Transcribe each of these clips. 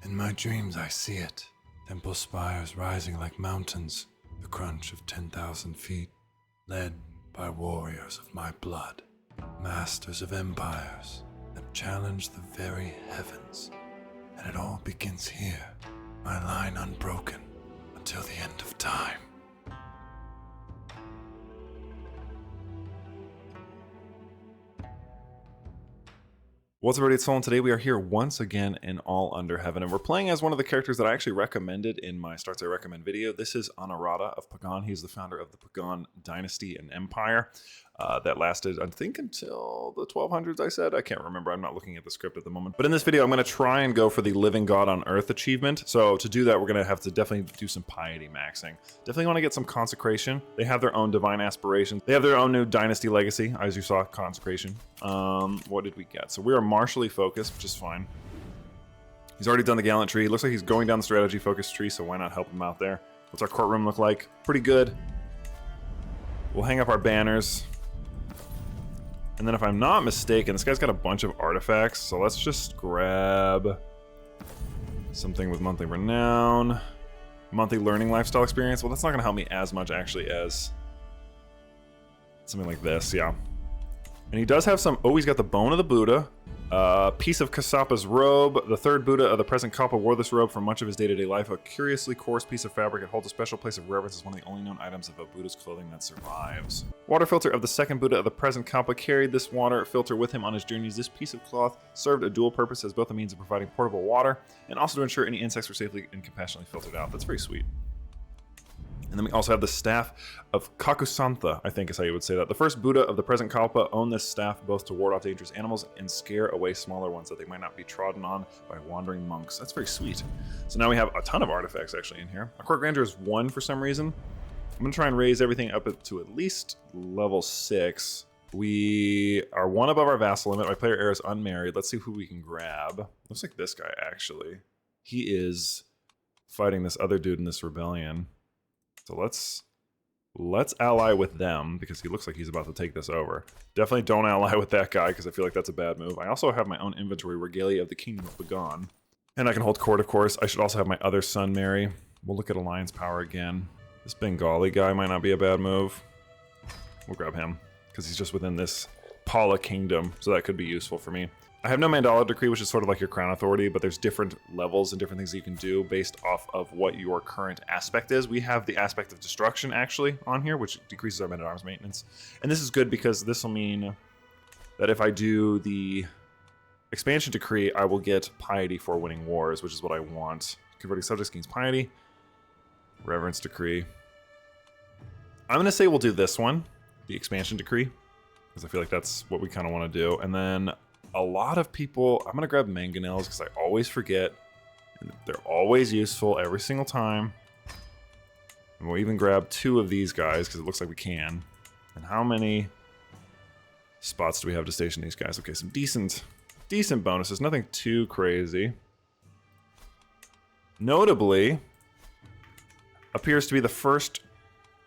In my dreams I see it. Temple spires rising like mountains, the crunch of 10,000 feet, led by warriors of my blood, masters of empires that challenge the very heavens. And it all begins here, my line unbroken until the end of time. What's up, everybody? It's Solon. Today we are here once again in All Under Heaven, and we're playing as one of the characters that I actually recommended in my Starts I Recommend video. This is Honorata of Pagan. He's the founder of the Pagan Dynasty and Empire that lasted, I think, until the 1200s, I said. I can't remember. I'm not looking at the script at the moment. But in this video, I'm going to try and go for the Living God on Earth achievement. So to do that, we're going to have to definitely do some piety maxing. Definitely want to get some Consecration. They have their own divine aspirations. They have their own new dynasty legacy, as you saw, Consecration. What did we get? So we are martially focused, which is fine. He's already done the gallant tree. Looks like he's going down the strategy focused tree, so why not help him out there? What's our courtroom look like? Pretty good. We'll hang up our banners. And then if I'm not mistaken, this guy's got a bunch of artifacts, so let's just grab something with monthly renown, monthly learning lifestyle experience. Well, that's not going to help me as much, actually, as something like this, yeah. And he does have some... Oh, he's got the bone of the Buddha, piece of Kasapa's robe. The third Buddha of the present Kalpa wore this robe for much of his day-to-day life. A curiously coarse piece of fabric. It holds a special place of reverence as one of the only known items of a Buddha's clothing that survives. Water filter of the second Buddha of the present Kalpa carried this water filter with him on his journeys. This piece of cloth served a dual purpose as both a means of providing portable water and also to ensure any insects were safely and compassionately filtered out. That's very sweet. And then we also have the staff of Kakusantha, I think is how you would say that. The first Buddha of the present Kalpa owned this staff both to ward off dangerous animals and scare away smaller ones that they might not be trodden on by wandering monks. That's very sweet. So now we have a ton of artifacts actually in here. Our court grandeur is 1 for some reason. I'm going to try and raise everything up to at least level 6. We are 1 above our vassal limit. My player heir is unmarried. Let's see who we can grab. Looks like this guy actually. He is fighting this other dude in this rebellion. So let's ally with them because he looks like he's about to take this over. Definitely don't ally with that guy because I feel like that's a bad move. I also have my own inventory, Regalia of the Kingdom of Pagan. And I can hold court, of course. I should also have my other son marry. We'll look at alliance power again. This Bengali guy might not be a bad move. We'll grab him because he's just within this Pala kingdom, so that could be useful for me. I have no Mandala decree, which is sort of like your crown authority, but there's different levels and different things that you can do based off of what your current aspect is. We have the aspect of destruction actually on here, which decreases our men-at-arms maintenance. And this is good because this will mean that if I do the expansion decree, I will get piety for winning wars, which is what I want. Converting subjects gains piety. Reverence decree. I'm going to say we'll do this one, the expansion decree, because I feel like that's what we kind of want to do. And then a lot of people, I'm going to grab mangonels because I always forget. And they're always useful every single time. And we'll even grab 2 of these guys because it looks like we can. And how many spots do we have to station these guys? Okay, some decent bonuses. Nothing too crazy. Notably, appears to be the first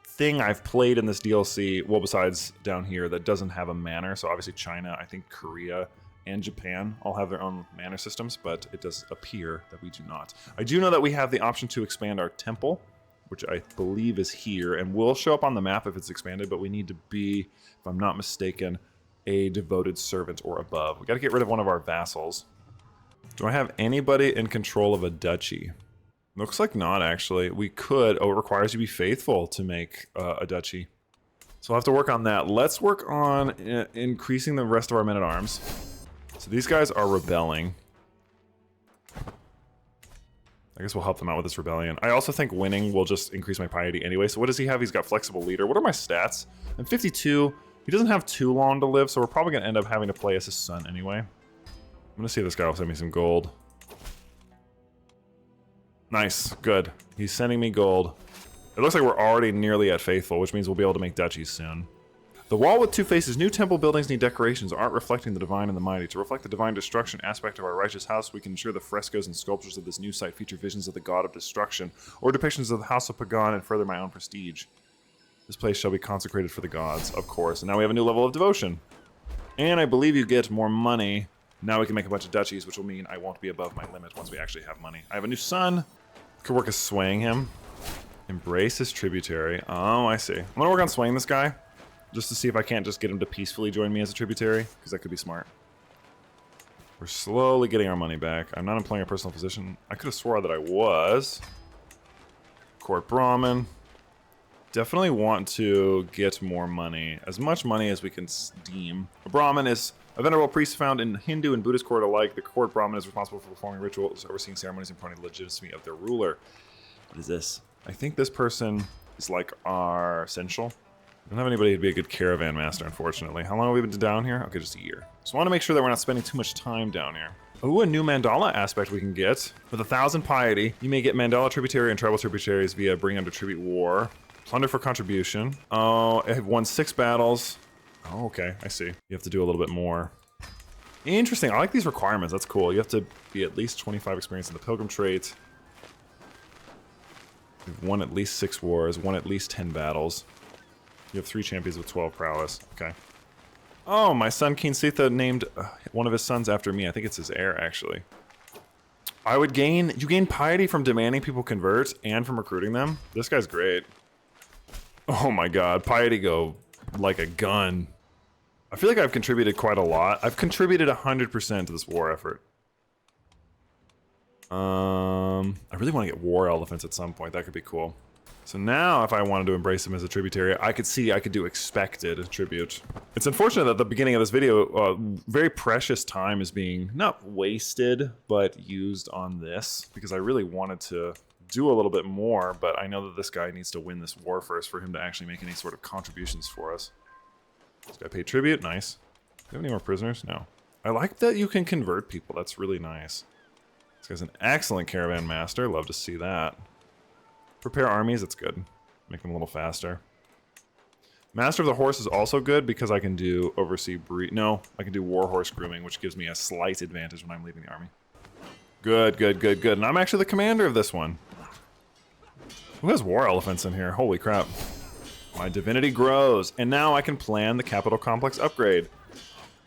thing I've played in this DLC, well, besides down here, that doesn't have a manor. So obviously China, I think Korea, and Japan all have their own manor systems, but it does appear that we do not. I do know that we have the option to expand our temple, which I believe is here, and will show up on the map if it's expanded, but we need to be, if I'm not mistaken, a devoted servant or above. We got to get rid of one of our vassals. Do I have anybody in control of a duchy? Looks like not, actually. We could. Oh, it requires you to be faithful to make a duchy. So we'll have to work on that. Let's work on increasing the rest of our men-at-arms. So these guys are rebelling. I guess we'll help them out with this rebellion. I also think winning will just increase my piety anyway. So what does he have? He's got flexible leader. What are my stats? I'm 52. He doesn't have too long to live, so we're probably going to end up having to play as his son anyway. I'm going to see if this guy will send me some gold. Nice. Good. He's sending me gold. It looks like we're already nearly at faithful, which means we'll be able to make duchies soon. The wall with 2 faces. New temple buildings need decorations. Art reflecting the divine and the mighty. To reflect the divine destruction aspect of our righteous house, we can ensure the frescoes and sculptures of this new site feature visions of the god of destruction, or depictions of the house of Pagan and further my own prestige. This place shall be consecrated for the gods, of course. And now we have a new level of devotion. And I believe you get more money Now we can make a bunch of duchies, which will mean I won't be above my limit once we actually have money. I have a new son. Could work as swaying him. Embrace his tributary. Oh, I see. I'm gonna work on swaying this guy, just to see if I can't just get him to peacefully join me as a tributary, because that could be smart. We're slowly getting our money back. I'm not employing a personal physician. I could have swore that I was. Court Brahmin. Definitely want to get more money. As much money as we can deem. A Brahmin is a venerable priest found in Hindu and Buddhist court alike. The court Brahmin is responsible for performing rituals, overseeing ceremonies, and promoting the legitimacy of their ruler. What is this? I think this person is like our essential. I don't have anybody who'd be a good caravan master, unfortunately. How long have we been down here? Okay, just a year. So I want to make sure that we're not spending too much time down here. Ooh, a new Mandala aspect we can get. With 1,000 piety, you may get Mandala tributary and tribal tributaries via bring under tribute war. Plunder for contribution. Oh, I have won 6 battles. Oh, okay, I see. You have to do a little bit more. Interesting, I like these requirements, that's cool. You have to be at least 25 experience in the pilgrim trait. You've won at least 6 wars, won at least 10 battles. You have 3 champions with 12 prowess, okay. Oh, my son King Sitha named one of his sons after me. I think it's his heir, actually. I would gain, you gain piety from demanding people convert and from recruiting them. This guy's great. Oh my god, piety go like a gun. I feel like I've contributed quite a lot. I've contributed 100% to this war effort. I really want to get war elephants at some point. That could be cool. So now, if I wanted to embrace him as a tributary, I could see I could do expected tribute. It's unfortunate that at the beginning of this video, very precious time is being, not wasted, but used on this. Because I really wanted to do a little bit more, but I know that this guy needs to win this war first for him to actually make any sort of contributions for us. This guy paid tribute, nice. Do you have any more prisoners? No. I like that you can convert people, that's really nice. This guy's an excellent caravan master, love to see that. Prepare armies, that's good. Make them a little faster. Master of the Horse is also good because I can do oversee breed. No, I can do war horse grooming, which gives me a slight advantage when I'm leading the army. Good, good, good, good. And I'm actually the commander of this one. Who has war elephants in here? Holy crap. My divinity grows. And now I can plan the capital complex upgrade.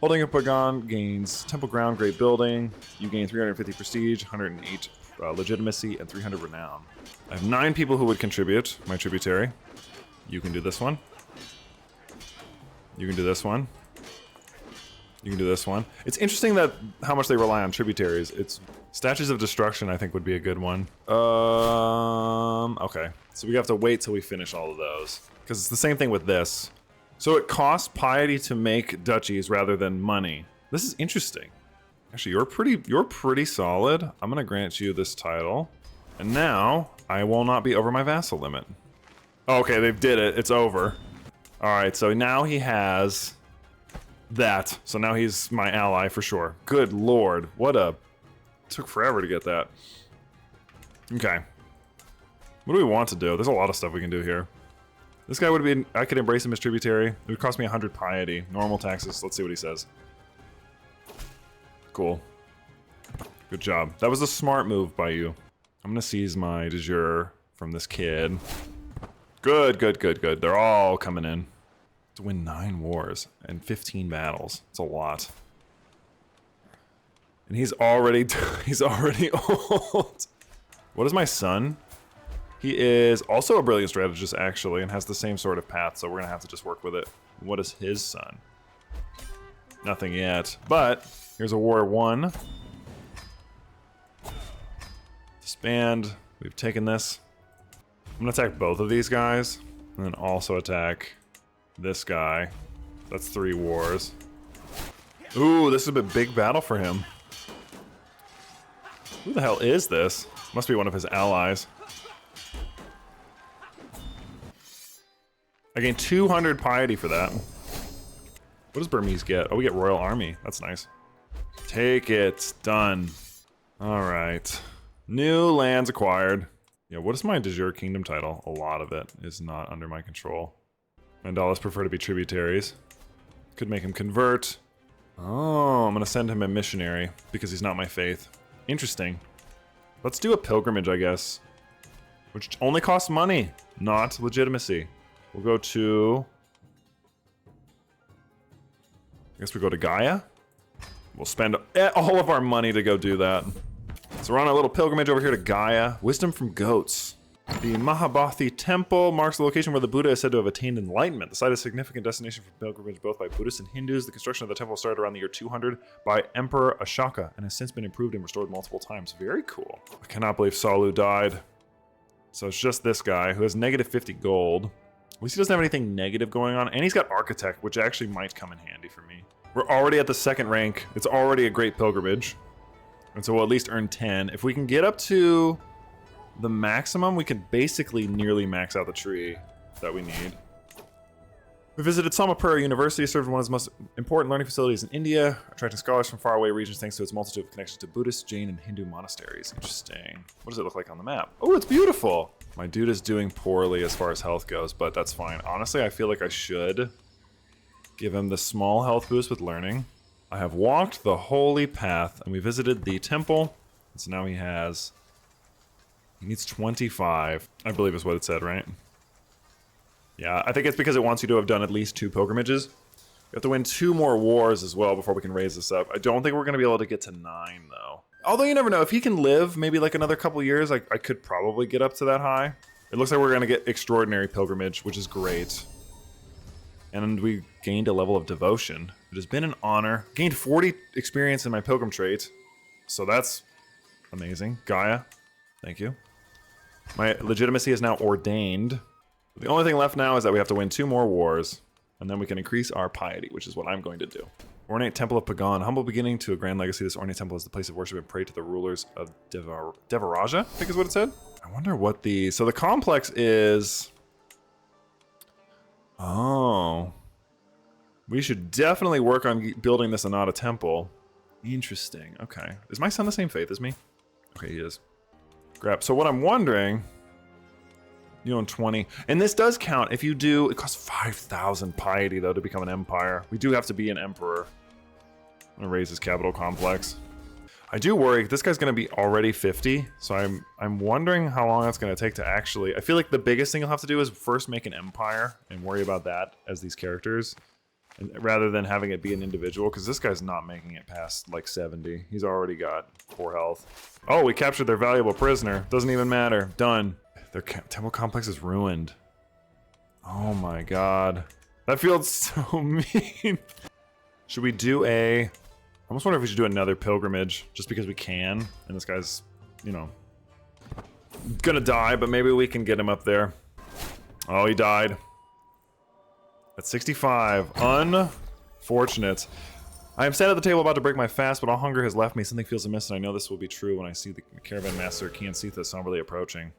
Holding a Pagan gains temple ground, great building. You gain 350 prestige, 108 legitimacy, and 300 renown. I have 9 people who would contribute my tributary. You can do this one. You can do this one. You can do this one. It's interesting that how much they rely on tributaries. It's Statues of Destruction, I think, would be a good one. Okay. So we have to wait till we finish all of those. Because it's the same thing with this. So it costs piety to make duchies rather than money. This is interesting. Actually, you're pretty solid. I'm gonna grant you this title. And now, I will not be over my vassal limit. Okay, they did it. It's over. Alright, so now he has that. So now he's my ally for sure. Good lord. What a... Took forever to get that. Okay. What do we want to do? There's a lot of stuff we can do here. This guy would be... I could embrace him as tributary. It would cost me 100 piety. Normal taxes. Let's see what he says. Cool. Good job. That was a smart move by you. I'm gonna seize my de jure from this kid. Good, good, good, good. They're all coming in. To win 9 wars and 15 battles. It's a lot. And he's already old. What is my son? He is also a brilliant strategist, actually, and has the same sort of path, so we're gonna have to just work with it. What is his son? Nothing yet, but here's a war 1. Disband. We've taken this. I'm gonna attack both of these guys, and then also attack this guy. That's 3 wars. Ooh, this is a big battle for him. Who the hell is this? Must be one of his allies. I gain 200 piety for that. What does Burmese get? Oh, we get Royal Army. That's nice. Take it. Done. Alright. New lands acquired. Yeah, what is my de jure kingdom title? A lot of it is not under my control. Mandalas prefer to be tributaries. Could make him convert. Oh, I'm gonna send him a missionary because he's not my faith. Interesting. Let's do a pilgrimage, I guess. Which only costs money, not legitimacy. We'll go to... I guess we go to Gaia? We'll spend all of our money to go do that. So we're on a little pilgrimage over here to Gaia. Wisdom from goats. The Mahabodhi Temple marks the location where the Buddha is said to have attained enlightenment. The site is a significant destination for pilgrimage both by Buddhists and Hindus. The construction of the temple started around the year 200 by Emperor Ashoka and has since been improved and restored multiple times. Very cool. I cannot believe Salu died. So it's just this guy who has negative 50 gold. At least he doesn't have anything negative going on. And he's got Architect, which actually might come in handy for me. We're already at the 2nd rank. It's already a great pilgrimage. And so we'll at least earn 10. If we can get up to the maximum, we could basically nearly max out the tree that we need. We visited Somapura University, served one of the most important learning facilities in India, attracting scholars from faraway regions thanks to its multitude of connections to Buddhist, Jain, and Hindu monasteries. Interesting. What does it look like on the map? Oh, it's beautiful! My dude is doing poorly as far as health goes, but that's fine. Honestly, I feel like I should give him the small health boost with learning. I have walked the holy path, and we visited the temple, and so now he needs 25, I believe is what it said, right? Yeah, I think it's because it wants you to have done at least 2 pilgrimages. We have to win 2 more wars as well before we can raise this up. I don't think we're going to be able to get to 9, though. Although you never know. If he can live maybe like another couple years, I could probably get up to that high. It looks like we're going to get extraordinary pilgrimage, which is great. And we gained a level of devotion. It has been an honor. Gained 40 experience in my pilgrim trait. So that's amazing. Gaia, thank you. My legitimacy is now ordained. The only thing left now is that we have to win 2 more wars, and then we can increase our piety, which is what I'm going to do. Ornate Temple of Pagan. Humble beginning to a grand legacy, this ornate temple is the place of worship and pray to the rulers of Devaraja, I think is what it said. I wonder what the... So the complex is... Oh. We should definitely work on building this Anata temple. Interesting. Okay. Is my son the same faith as me? Okay, he is. Grab. So what I'm wondering... You own 20. And this does count if you do... It costs 5,000 piety, though, to become an empire. We do have to be an emperor. I'm going to raise his capital complex. I do worry. This guy's going to be already 50. So I'm wondering how long that's going to take to actually... I feel like the biggest thing you'll have to do is first make an empire and worry about that as these characters. And rather than having it be an individual. Because this guy's not making it past, like, 70. He's already got 4 health. Oh, we captured their valuable prisoner. Doesn't even matter. Done. Their temple complex is ruined. Oh my god. That feels so mean. Should we do I almost wonder if we should do another pilgrimage, just because we can. And this guy's, you know, gonna die, but maybe we can get him up there. Oh, he died. At 65. Unfortunate. I am sat at the table about to break my fast, but all hunger has left me. Something feels amiss, and I know this will be true when I see the caravan master Kian Sitha somberly approaching.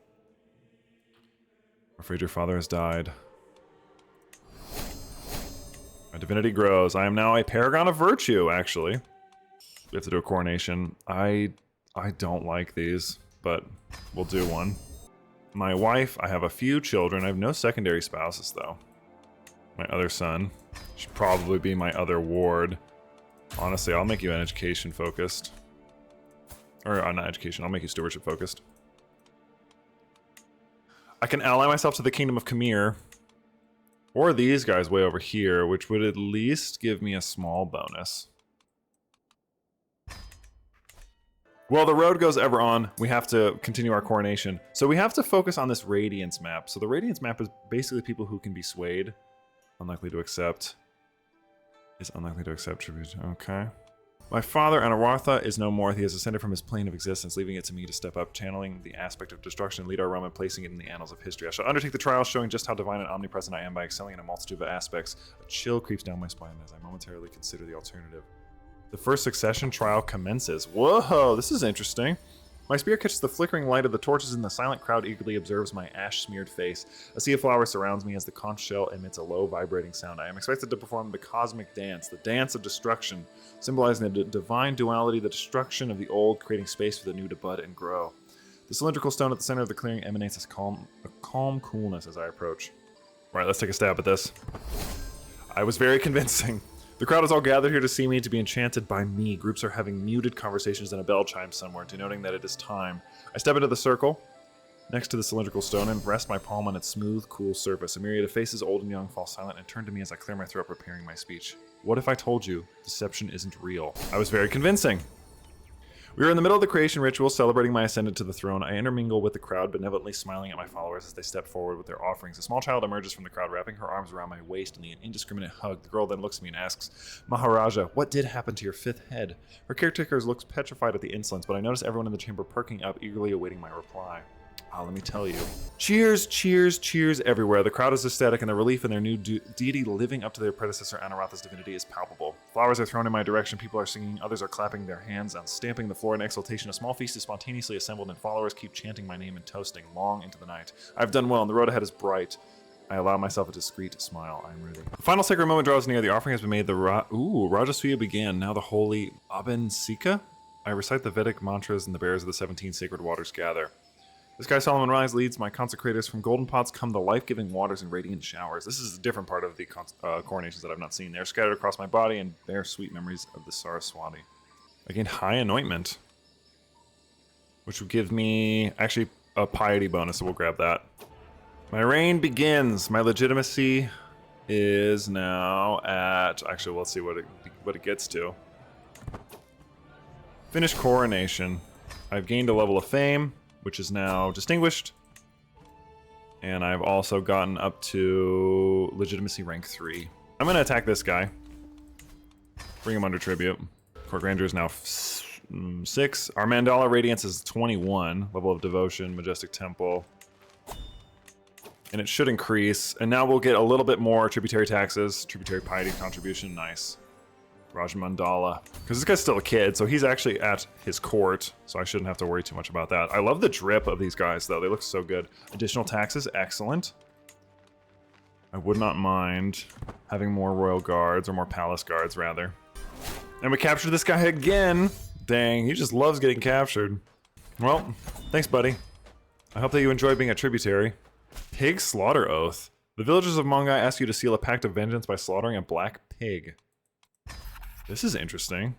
I'm afraid your father has died. My divinity grows. I am now a paragon of virtue, actually. We have to do a coronation. I don't like these, but we'll do one. My wife, I have a few children. I have no secondary spouses, though. My other son should probably be my other ward. Honestly, I'll make you an education focused. Or not education, I'll make you stewardship focused. I can ally myself to the Kingdom of Khmer. Or these guys way over here, which would at least give me a small bonus. Well, the road goes ever on. We have to continue our coronation. So we have to focus on this Radiance map. So the Radiance map is basically people who can be swayed. Unlikely to accept. Is unlikely to accept tribute. Okay. My father, Anawartha, is no more. He has ascended from his plane of existence, leaving it to me to step up, channeling the aspect of destruction, lead our realm, and placing it in the annals of history. I shall undertake the trial, showing just how divine and omnipresent I am by excelling in a multitude of aspects. A chill creeps down my spine as I momentarily consider the alternative. The first succession trial commences. Whoa, this is interesting. My spear catches the flickering light of the torches, and the silent crowd eagerly observes my ash-smeared face. A sea of flowers surrounds me as the conch shell emits a low, vibrating sound. I am expected to perform the cosmic dance, the dance of destruction, symbolizing the divine duality, the destruction of the old, creating space for the new to bud and grow. The cylindrical stone at the center of the clearing emanates a calm coolness as I approach. All right, let's take a stab at this. I was very convincing. The crowd is all gathered here to see me, to be enchanted by me. Groups are having muted conversations and a bell chimes somewhere, denoting that it is time. I step into the circle, next to the cylindrical stone, and rest my palm on its smooth, cool surface. A myriad of faces, old and young, fall silent and turn to me as I clear my throat, preparing my speech. What if I told you deception isn't real? I was very convincing. We were in the middle of the creation ritual, celebrating my ascendant to the throne. I intermingle with the crowd, benevolently smiling at my followers as they step forward with their offerings. A small child emerges from the crowd, wrapping her arms around my waist in an indiscriminate hug. The girl then looks at me and asks, Maharaja, what did happen to your 5th head? Her caretaker looks petrified at the insolence, but I notice everyone in the chamber perking up, eagerly awaiting my reply. Let me tell you. Cheers, cheers, cheers everywhere. The crowd is ecstatic, and the relief in their new deity living up to their predecessor Anuratha's divinity is palpable. Flowers are thrown in my direction, people are singing, others are clapping their hands and stamping the floor in exultation. A small feast is spontaneously assembled, and followers keep chanting my name and toasting long into the night. I've done well, and the road ahead is bright. I allow myself a discreet smile. I'm ready. The final sacred moment draws near. The offering has been made. The Rajasuya began. Now the holy Abensika. I recite the Vedic mantras, and the bearers of the 17 sacred waters gather. The sky Solomon rise leads my consecrators. From golden pots come the life-giving waters and radiant showers. This is a different part of the coronations that I've not seen. They're scattered across my body and bear sweet memories of the Saraswati. I gained high anointment, which will give me actually a piety bonus, so we'll grab that. My reign begins. My legitimacy is now at... Actually, let's see what it gets to. Finish coronation. I've gained a level of fame, which is now distinguished. And I've also gotten up to legitimacy rank 3. I'm going to attack this guy. Bring him under tribute. Court grandeur is now 6. Our Mandala radiance is 21. Level of devotion, majestic temple. And it should increase. And now we'll get a little bit more tributary taxes. Tributary piety contribution, nice. Raj Mandala. Because this guy's still a kid, so he's actually at his court, so I shouldn't have to worry too much about that. I love the drip of these guys, though. They look so good. Additional taxes, excellent. I would not mind having more royal guards, or more palace guards, rather. And we captured this guy again. Dang, he just loves getting captured. Well, thanks, buddy. I hope that you enjoy being a tributary. Pig slaughter oath. The villagers of Mongai ask you to seal a pact of vengeance by slaughtering a black pig. This is interesting.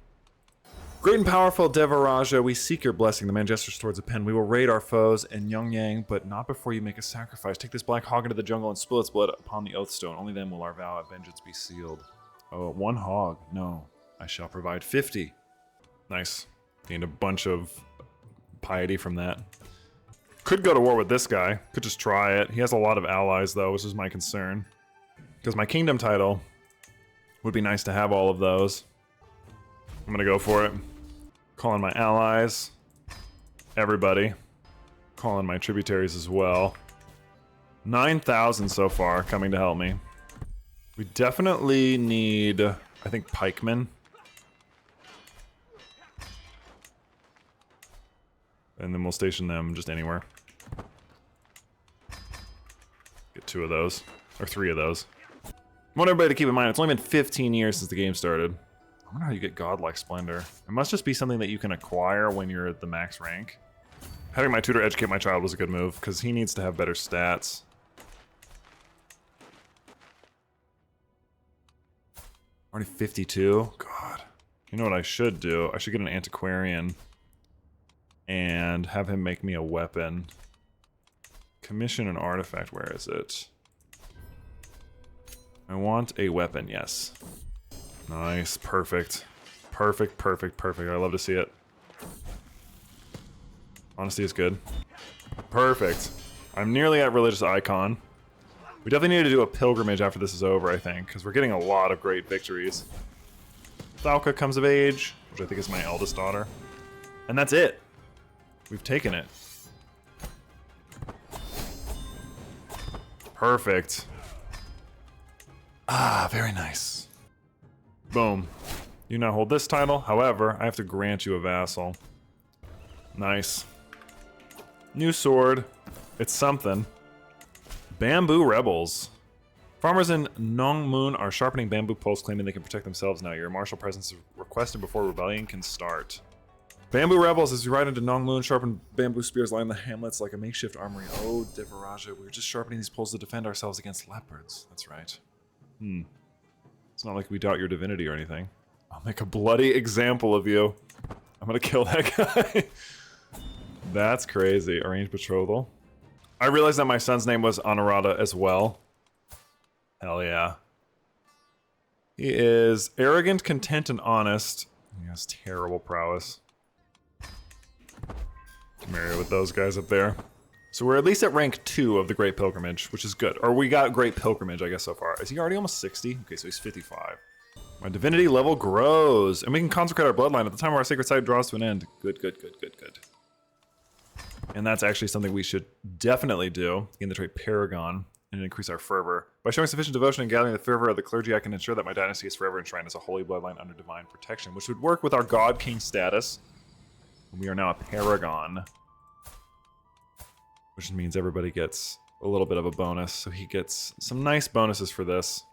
Great and powerful Devaraja, we seek your blessing. The man gestures towards a pen. We will raid our foes in Yongyang, but not before you make a sacrifice. Take this black hog into the jungle and spill its blood upon the oath stone. Only then will our vow of vengeance be sealed. Oh, 1 hog. No. I shall provide 50. Nice. Gained a bunch of piety from that. Could go to war with this guy. Could just try it. He has a lot of allies, though, which is my concern. Because my kingdom title would be nice to have all of those. I'm gonna go for it. Call in my allies. Everybody. Call in my tributaries as well. 9,000 so far coming to help me. We definitely need, I think, pikemen. And then we'll station them just anywhere. Get 2 of those. Or 3 of those. I want everybody to keep in mind, it's only been 15 years since the game started. I wonder how you get Godlike Splendor. It must just be something that you can acquire when you're at the max rank. Having my tutor educate my child was a good move, because he needs to have better stats. Already 52? God. You know what I should do? I should get an antiquarian and have him make me a weapon. Commission an artifact. Where is it? I want a weapon, yes. Nice, perfect. Perfect, perfect, perfect. I love to see it. Honesty is good. Perfect. I'm nearly at religious icon. We definitely need to do a pilgrimage after this is over, I think, because we're getting a lot of great victories. Thalka comes of age, which I think is my eldest daughter. And that's it. We've taken it. Perfect. Ah, very nice. Boom. You now hold this title. However, I have to grant you a vassal. Nice. New sword. It's something. Bamboo Rebels. Farmers in Nongmoon are sharpening bamboo poles, claiming they can protect themselves now. Your martial presence is requested before rebellion can start. Bamboo Rebels, as you ride into Nongmoon, sharpen bamboo spears line the hamlets like a makeshift armory. Oh, Devaraja, we're just sharpening these poles to defend ourselves against leopards. That's right. It's not like we doubt your divinity or anything. I'll make a bloody example of you. I'm gonna kill that guy. That's crazy. Arranged betrothal. I realized that my son's name was Anuradha as well. Hell yeah. He is arrogant, content, and honest. He has terrible prowess. Marry with those guys up there. So we're at least at rank 2 of the Great Pilgrimage, which is good. Or we got Great Pilgrimage, I guess, so far. Is he already almost 60? Okay, so he's 55. My divinity level grows, and we can consecrate our bloodline at the time where our sacred site draws to an end. Good, good, good, good, good. And that's actually something we should definitely do in the trait Paragon and increase our fervor. By showing sufficient devotion and gathering the fervor of the clergy, I can ensure that my dynasty is forever enshrined as a holy bloodline under divine protection, which would work with our God King status. We are now a Paragon, which means everybody gets a little bit of a bonus. So he gets some nice bonuses for this.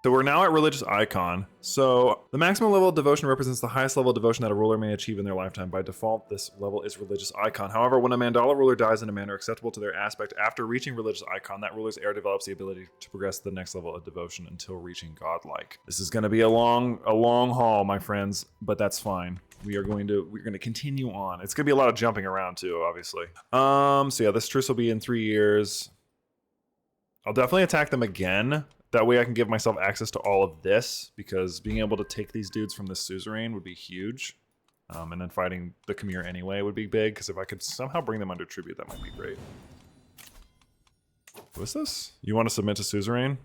So we're now at Religious Icon. So the maximum level of devotion represents the highest level of devotion that a ruler may achieve in their lifetime. By default, this level is Religious Icon. However, when a Mandala ruler dies in a manner acceptable to their aspect, after reaching Religious Icon, that ruler's heir develops the ability to progress to the next level of devotion until reaching Godlike. This is going to be a long haul, my friends, but that's fine. We're going to continue on. It's going to be a lot of jumping around too, obviously. So yeah, this truce will be in 3 years. I'll definitely attack them again. That way I can give myself access to all of this, because being able to take these dudes from this suzerain would be huge. And then fighting the Khmer anyway would be big, because if I could somehow bring them under tribute, that might be great. What's this? You want to submit to suzerain?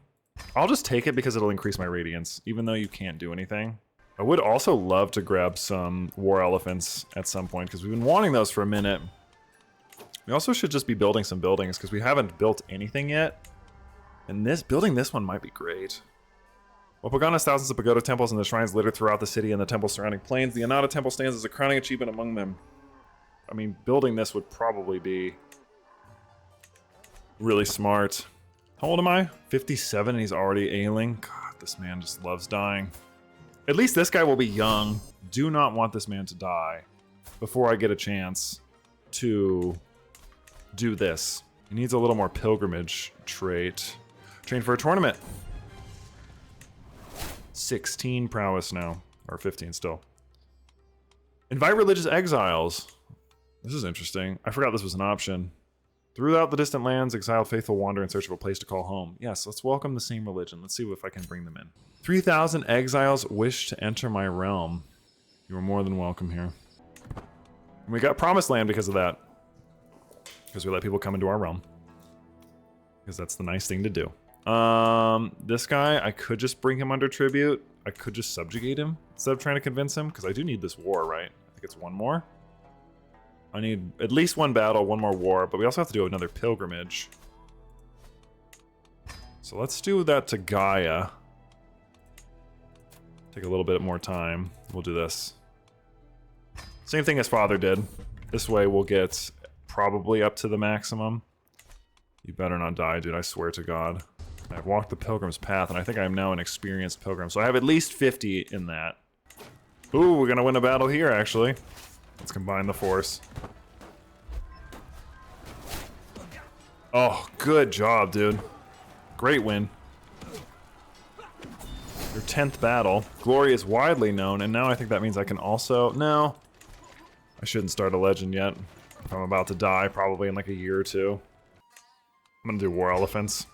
I'll just take it because it'll increase my radiance, even though you can't do anything. I would also love to grab some war elephants at some point, because we've been wanting those for a minute. We also should just be building some buildings, because we haven't built anything yet. And building this one might be great. While Pagan has thousands of pagoda temples and the shrines littered throughout the city and the temple's surrounding plains, the Anata Temple stands as a crowning achievement among them. I mean, building this would probably be really smart. How old am I? 57 and he's already ailing? God, this man just loves dying. At least this guy will be young. Do not want this man to die before I get a chance to do this. He needs a little more pilgrimage trait. Train for a tournament. 16 prowess now. Or 15 still. Invite religious exiles. This is interesting. I forgot this was an option. Throughout the distant lands, exiled faithful wander in search of a place to call home. Yes, let's welcome the same religion. Let's see if I can bring them in. 3,000 exiles wish to enter my realm. You are more than welcome here. And we got promised land because of that. Because we let people come into our realm. Because that's the nice thing to do. This guy, I could just bring him under tribute. I could just subjugate him instead of trying to convince him. Because I do need this war, right? I think it's one more. I need at least one battle, one more war. But we also have to do another pilgrimage. So let's do that to Gaia. Take a little bit more time. We'll do this. Same thing as Father did. This way we'll get probably up to the maximum. You better not die, dude. I swear to God. I've walked the pilgrim's path, and I think I'm now an experienced pilgrim. So I have at least 50 in that. Ooh, we're going to win a battle here, actually. Let's combine the force. Oh, good job, dude. Great win. Your 10th battle. Glory is widely known, and now I think that means I can also... No. I shouldn't start a legend yet. If I'm about to die, probably in like a year or two. I'm gonna do war elephants.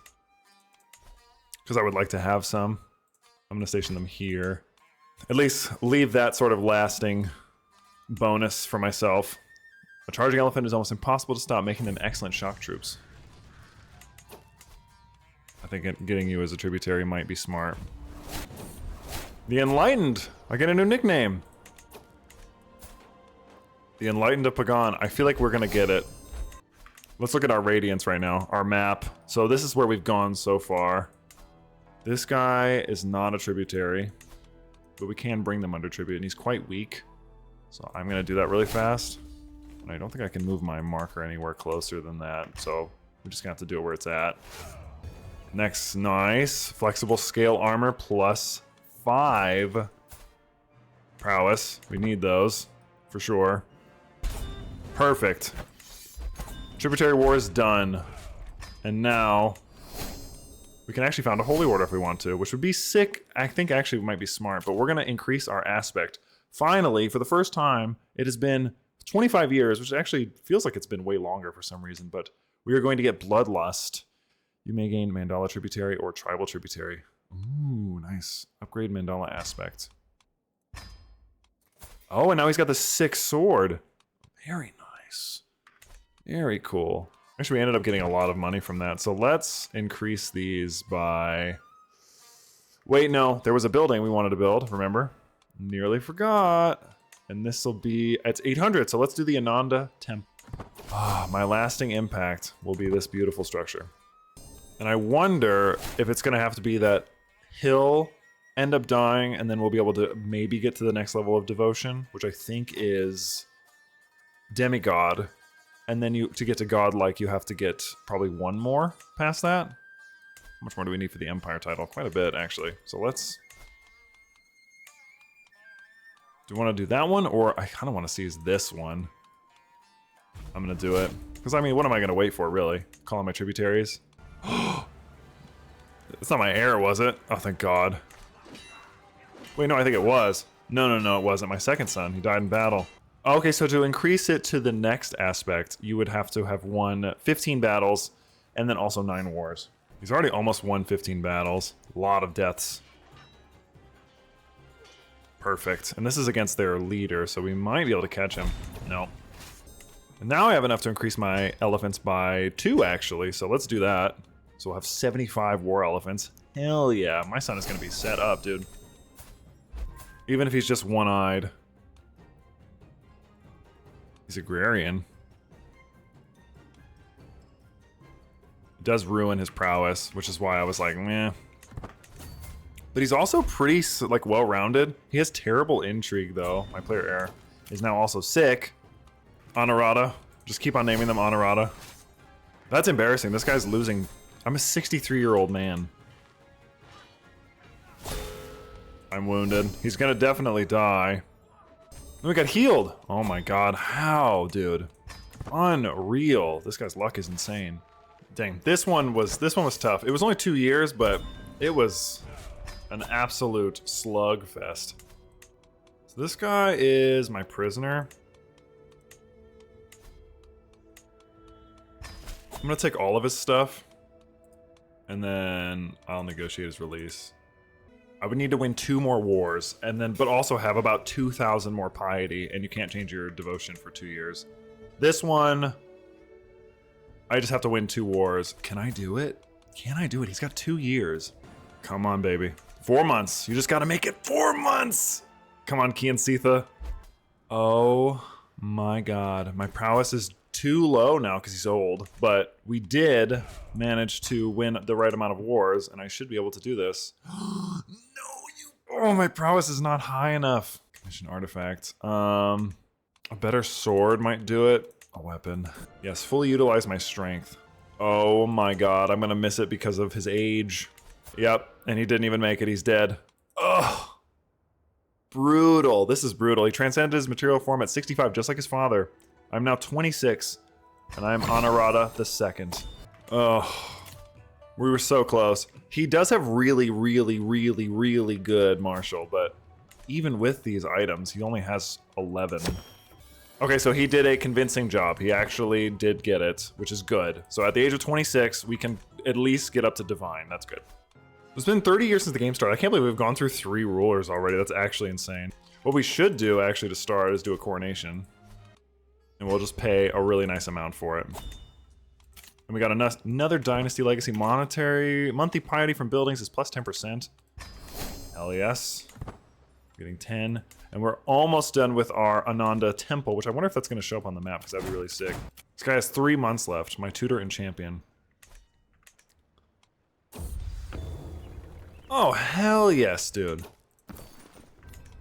Because I would like to have some. I'm gonna station them here. At least leave that sort of lasting bonus for myself. A charging elephant is almost impossible to stop, making them excellent shock troops. I think getting you as a tributary might be smart. The Enlightened! I get a new nickname! The Enlightened of Pagan. I feel like we're gonna get it. Let's look at our radiance right now, our map. So this is where we've gone so far. This guy is not a tributary, but we can bring them under tribute, and he's quite weak. So I'm gonna do that really fast. And I don't think I can move my marker anywhere closer than that, so we're just gonna have to do it where it's at. Next, nice. Flexible scale armor plus 5 prowess. We need those, for sure. Perfect. Tributary war is done. And now we can actually found a holy order if we want to, which would be sick. I think actually might be smart, but we're going to increase our aspect. Finally, for the first time, it has been 25 years, which actually feels like it's been way longer for some reason, but we are going to get Bloodlust. You may gain Mandala Tributary or Tribal Tributary. Ooh, nice. Upgrade Mandala aspect. Oh, and now he's got the 6 sword. Very nice. Very cool. Actually, we ended up getting a lot of money from that. So let's increase these by... Wait, no. There was a building we wanted to build, remember? Nearly forgot. And this will be... It's 800, so let's do the Ananda Temple. Ah, my lasting impact will be this beautiful structure. And I wonder if it's going to have to be that he'll end up dying, and then we'll be able to maybe get to the next level of devotion, which I think is demigod. And then to get to godlike, you have to get probably one more past that. How much more do we need for the empire title? Quite a bit, actually. So let's... Do we want to do that one, or I kind of want to seize this one? I'm going to do it. Because, I mean, what am I going to wait for, really? Calling my tributaries? It's not my heir, was it? Oh, thank God. Wait, no, I think it was. No, it wasn't. My second son. He died in battle. Okay, so to increase it to the next aspect, you would have to have won 15 battles, and then also 9 wars. He's already almost won 15 battles. A lot of deaths. Perfect. And this is against their leader, so we might be able to catch him. No. And now I have enough to increase my elephants by 2, actually, so let's do that. So we'll have 75 war elephants. Hell yeah, my son is going to be set up, dude. Even if he's just one-eyed. He's agrarian. It does ruin his prowess, which is why I was like, meh. But he's also pretty, like, well-rounded. He has terrible intrigue, though. My player heir is now also sick. Honorata. Just keep on naming them Honorata. That's embarrassing. This guy's losing. I'm a 63-year-old man. I'm wounded. He's gonna definitely die. And we got healed. Oh my God. How, dude? Unreal. This guy's luck is insane. Dang. This one was tough. It was only 2 years, but it was an absolute slugfest. So this guy is my prisoner. I'm gonna take all of his stuff, and then I'll negotiate his release. I would need to win 2 more wars, and then but also have about 2,000 more piety, and you can't change your devotion for 2 years. This one, I just have to win 2 wars. Can I do it? Can I do it? He's got 2 years. Come on, baby. 4 months. You just gotta make it 4 months! Come on, Kian Sitha. Oh my God. My prowess is too low now because he's old, but we did manage to win the right amount of wars, and I should be able to do this. Oh, my prowess is not high enough. Commission artifact. A better sword might do it. A weapon. Yes, fully utilize my strength. Oh my God, I'm gonna miss it because of his age. Yep, and he didn't even make it. He's dead. Ugh. Brutal. This is brutal. He transcended his material form at 65, just like his father. I'm now 26, and I'm Honorata the Second. Oh, we were so close. He does have really, really, really, really good martial, but even with these items, he only has 11. Okay, so he did a convincing job. He actually did get it, which is good. So at the age of 26, we can at least get up to Divine. That's good. It's been 30 years since the game started. I can't believe we've gone through 3 rulers already. That's actually insane. What we should do, actually, to start is do a coronation. And we'll just pay a really nice amount for it. And we got another Dynasty Legacy monetary. Monthly piety from buildings is plus 10%. Hell yes. Getting 10. And we're almost done with our Ananda Temple, which I wonder if that's going to show up on the map, because that'd be really sick. This guy has 3 months left. My tutor and champion. Oh, hell yes, dude.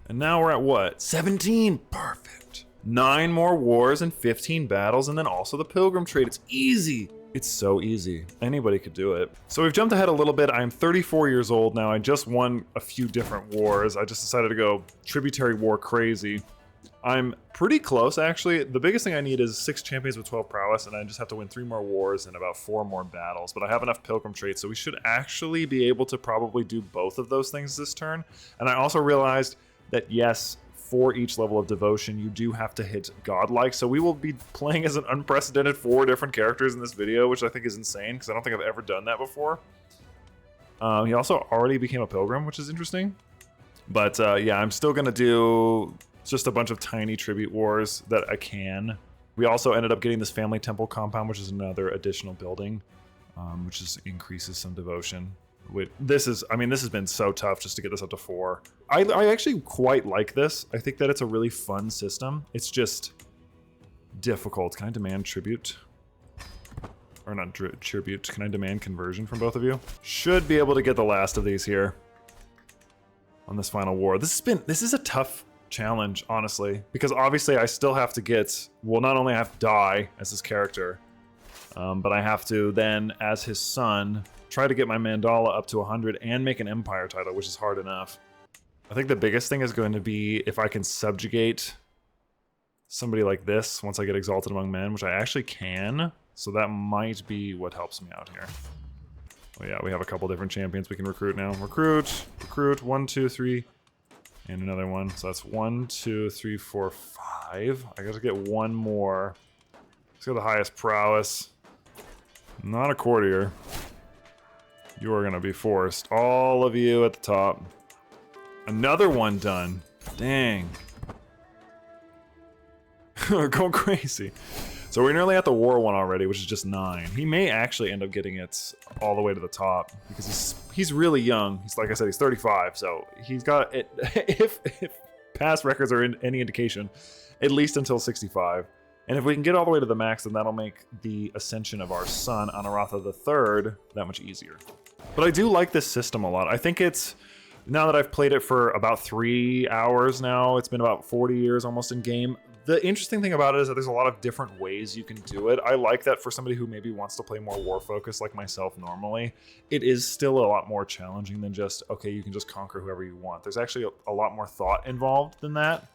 And now we're at what? 17! Perfect. 9 more wars and 15 battles, and then also the Pilgrim trade. It's easy. It's so easy. Anybody could do it. So we've jumped ahead a little bit. I'm 34 years old now. I just won a few different wars. I just decided to go Tributary War crazy. I'm pretty close, actually. The biggest thing I need is 6 champions with 12 prowess, and I just have to win 3 more wars and about 4 more battles. But I have enough Pilgrim traits, so we should actually be able to probably do both of those things this turn. And I also realized that, yes, for each level of devotion, you do have to hit Godlike. So we will be playing as an unprecedented 4 different characters in this video, which I think is insane, because I don't think I've ever done that before. He also already became a pilgrim, which is interesting. But yeah, I'm still going to do just a bunch of tiny tribute wars that I can. We also ended up getting this family temple compound, which is another additional building, which is increases some devotion. This has been so tough just to get this up to 4. I actually quite like this. I think that it's a really fun system. It's just difficult. Can I demand tribute? Or not tribute. Can I demand conversion from both of you? Should be able to get the last of these here on this final war. This is a tough challenge, honestly, because obviously I still have to get, well, not only I have to die as his character, but I have to then, as his son, try to get my Mandala up to 100 and make an empire title, which is hard enough. I think the biggest thing is going to be if I can subjugate somebody like this once I get exalted among men, which I actually can. So that might be what helps me out here. Oh yeah, we have a couple different champions we can recruit now. Recruit, 1, 2, 3, and another one. So that's 1, 2, 3, 4, 5. I gotta get one more. Let's go the highest prowess. Not a courtier. You are gonna be forced. All of you at the top. Another one done. Dang. We're going crazy. So we're nearly at the war one already, which is just 9. He may actually end up getting it all the way to the top because he's really young. He's, like I said, he's 35, so he's got it. If past records are any indication, at least until 65. And if we can get all the way to the max, then that'll make the ascension of our son, Anaratha III, that much easier. But I do like this system a lot. I think it's, now that I've played it for about 3 hours now, it's been about 40 years almost in game. The interesting thing about it is that there's a lot of different ways you can do it. I like that for somebody who maybe wants to play more war focused like myself normally. It is still a lot more challenging than just, okay, you can just conquer whoever you want. There's actually a lot more thought involved than that,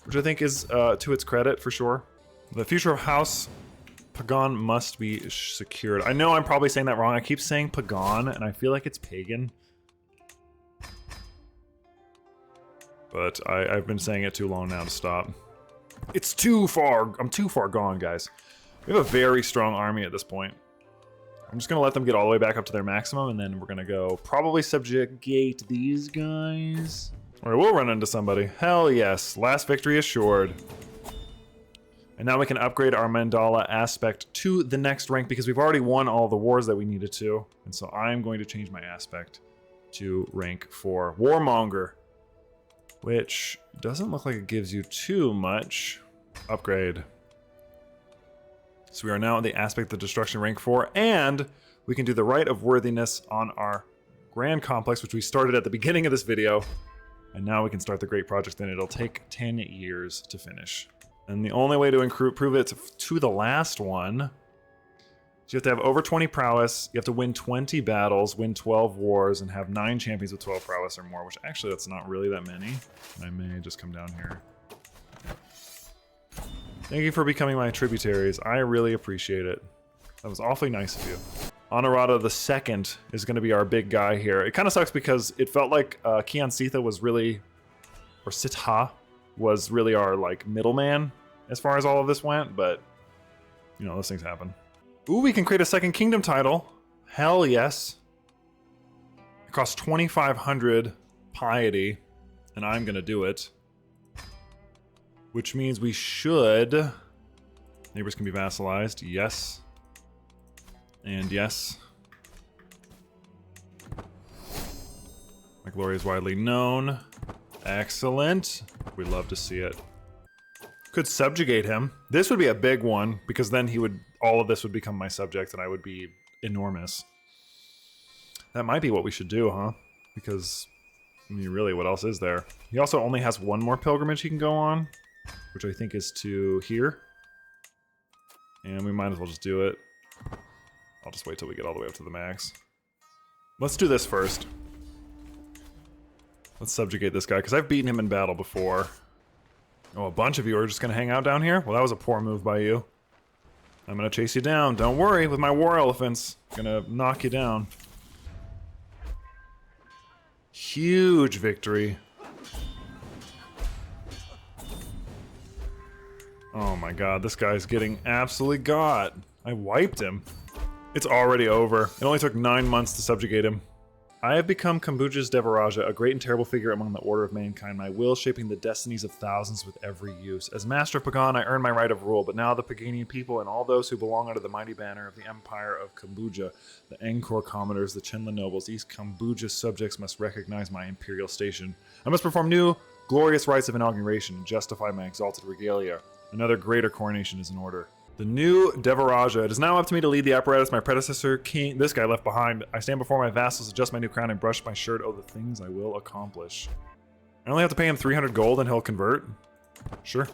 which I think is to its credit for sure. The future of House Pagan must be secured. I know I'm probably saying that wrong. I keep saying Pagan, and I feel like it's Pagan. But I've been saying it too long now to stop. It's too far. I'm too far gone, guys. We have a very strong army at this point. I'm just going to let them get all the way back up to their maximum, and then we're going to go probably subjugate these guys. All right, we'll run into somebody. Hell yes. Last victory assured. And now we can upgrade our Mandala aspect to the next rank because we've already won all the wars that we needed to. And so I'm going to change my aspect to rank 4. Warmonger, which doesn't look like it gives you too much. Upgrade. So we are now at the aspect of destruction rank 4, and we can do the Rite of Worthiness on our Grand Complex, which we started at the beginning of this video. And now we can start the Great Project, and it'll take 10 years to finish. And the only way to improve it to the last one is you have to have over 20 prowess, you have to win 20 battles, win 12 wars, and have 9 champions with 12 prowess or more, which actually that's not really that many. I may just come down here. Thank you for becoming my tributaries. I really appreciate it. That was awfully nice of you. Anaratha II is going to be our big guy here. It kind of sucks because it felt like Kian Sitha was really, or Sitha was really our like middleman as far as all of this went, but you know, those things happen. Ooh, we can create a second kingdom title. Hell yes. It costs 2,500 piety, and I'm gonna do it. Which means we should... Neighbors can be vassalized, yes. And yes. My glory is widely known. Excellent. We'd love to see it. Could subjugate him. This would be a big one, because then he would, all of this would become my subject, and I would be enormous. That might be what we should do, huh? Because, I mean, really, what else is there? He also only has one more pilgrimage he can go on, which I think is to here. And we might as well just do it. I'll just wait till we get all the way up to the max. Let's do this first. Let's subjugate this guy, because I've beaten him in battle before. Oh, a bunch of you are just going to hang out down here? Well, that was a poor move by you. I'm going to chase you down. Don't worry, with my war elephants. I'm going to knock you down. Huge victory. Oh my god, this guy's getting absolutely got. I wiped him. It's already over. It only took 9 months to subjugate him. I have become Kambuja's Devaraja, a great and terrible figure among the order of mankind, my will shaping the destinies of thousands with every use. As master of Pagan, I earned my right of rule, but now the Paganian people and all those who belong under the mighty banner of the Empire of Kambuja, the Angkor Commodores, the Chenla nobles, these Kambuja subjects must recognize my imperial station. I must perform new, glorious rites of inauguration and justify my exalted regalia. Another greater coronation is in order. The new Devaraja. It is now up to me to lead the apparatus my predecessor, King. This guy left behind. I stand before my vassals, adjust my new crown, and brush my shirt. Oh, the things I will accomplish. I only have to pay him 300 gold and he'll convert. Sure.